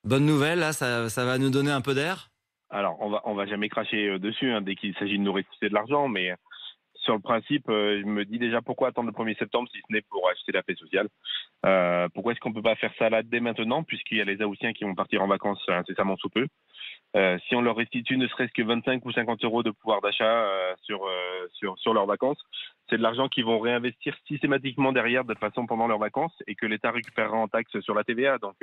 Bonne nouvelle, là, ça va nous donner un peu d'air? Alors, on va jamais cracher dessus dès qu'il s'agit de nous restituer de l'argent, mais sur le principe, je me dis déjà pourquoi attendre le 1er septembre si ce n'est pour acheter la paix sociale. Pourquoi est-ce qu'on peut pas faire ça là dès maintenant, puisqu'il y a les Haussiens qui vont partir en vacances incessamment sous peu. Si on leur restitue ne serait-ce que 25 ou 50 euros de pouvoir d'achat sur leurs vacances, c'est de l'argent qu'ils vont réinvestir systématiquement derrière de façon pendant leurs vacances et que l'État récupérera en taxes sur la TVA. Donc,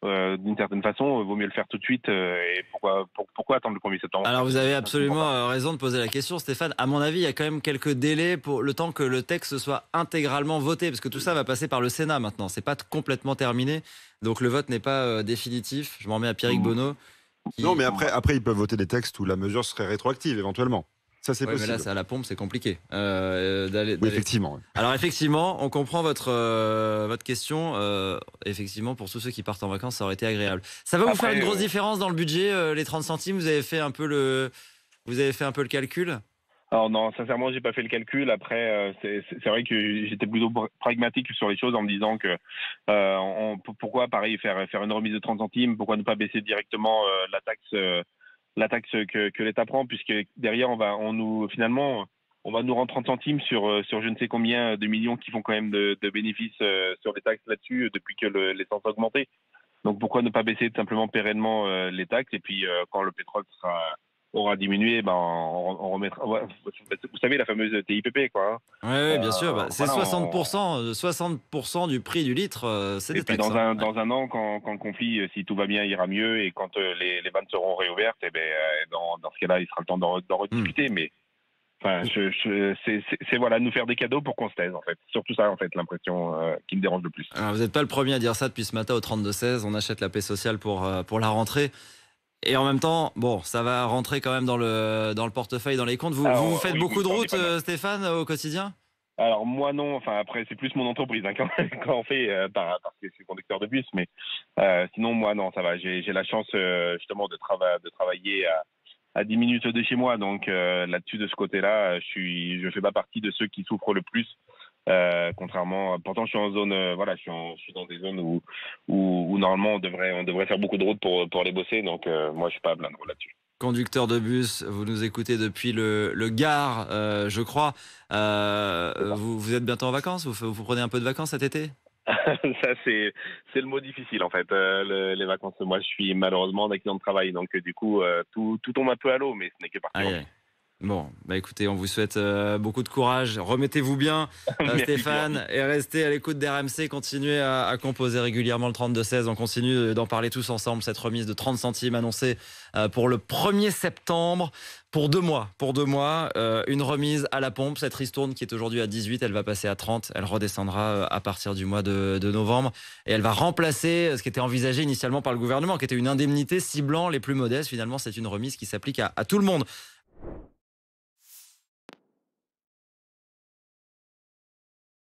d'une certaine façon, il vaut mieux le faire tout de suite. Et pourquoi attendre le 1er septembre? Alors vous avez Je ne comprends absolument pas. raison de poser la question, Stéphane. À mon avis, il y a quand même quelques délais pour le temps que le texte soit intégralement voté, parce que tout ça va passer par le Sénat maintenant. C'est pas complètement terminé, donc le vote n'est pas définitif. Je m'en remets à Pierrick Mm. Bonneau. Non, mais Mm. après, ils peuvent voter des textes où la mesure serait rétroactive, éventuellement. Ça, c'est Ouais, mais là, possible. c'est à la pompe, c'est compliqué Oui, effectivement. Ouais. Alors effectivement, on comprend votre question. Effectivement, pour tous ceux qui partent en vacances, ça aurait été agréable. Ça va vous faire Après, une grosse différence dans le budget, les 30 centimes. Vous avez fait un peu le calcul? alors non, sincèrement, j'ai pas fait le calcul. Après, c'est vrai que j'étais plutôt pragmatique sur les choses en me disant que pourquoi pareil faire une remise de 30 centimes, pourquoi ne pas baisser directement la taxe que l'État prend, puisque derrière finalement on va nous rendre 30 centimes sur je ne sais combien de millions qui font quand même de bénéfices sur les taxes là-dessus depuis que l'essence a augmenté. Donc pourquoi ne pas baisser tout simplement pérennement les taxes, et puis quand le pétrole aura diminué, ben on remettra. Ouais, vous savez la fameuse TIPP, quoi. Oui, bien sûr. Bah, c'est Voilà, 60%, 60% du prix du litre, c'est et des puis taxes. Hein. Ouais. dans un an, quand le conflit, si tout va bien, ira mieux, et quand les vannes seront réouvertes, et ben dans ce cas-là, il sera le temps d'en Hmm. rediscuter. Mais enfin, c'est voilà, nous faire des cadeaux pour qu'on se taise, en fait. Surtout ça, en fait, l'impression qui me dérange le plus. Alors, vous n'êtes pas le premier à dire ça depuis ce matin au 32-16. On achète la paix sociale pour la rentrée. Et en même temps, bon, ça va rentrer quand même dans le portefeuille, dans les comptes. Vous Alors, faites oui, beaucoup de ça, on est routes, pas mal. Stéphane, au quotidien? Alors moi non, enfin après c'est plus mon entreprise quand on fait parce que je suis conducteur de bus, mais sinon moi non, ça va. J'ai la chance justement de travailler à 10 minutes de chez moi, donc là-dessus de ce côté-là, je fais pas partie de ceux qui souffrent le plus. Contrairement, pourtant je suis en zone, voilà, je suis dans des zones où normalement on devrait faire beaucoup de routes pour aller bosser, donc moi je suis pas à plaindre là-dessus. Conducteur de bus, vous nous écoutez depuis le Gard, je crois. Vous êtes bientôt en vacances? Vous prenez un peu de vacances cet été? Ça c'est le mot difficile en fait. Les vacances, moi je suis malheureusement en accident de travail, donc du coup tout tombe un peu à l'eau, mais ce n'est que partie Aïe, remise. aïe. Bon, bah écoutez, on vous souhaite beaucoup de courage. Remettez-vous bien, Merci, Stéphane, et restez à l'écoute d'RMC. Continuez à composer régulièrement le 32-16. On continue d'en parler tous ensemble. Cette remise de 30 centimes annoncée pour le 1er septembre. Pour 2 mois. Une remise à la pompe. Cette ristourne qui est aujourd'hui à 18, elle va passer à 30. Elle redescendra à partir du mois de novembre. Et elle va remplacer ce qui était envisagé initialement par le gouvernement, qui était une indemnité ciblant les plus modestes. Finalement, c'est une remise qui s'applique à tout le monde.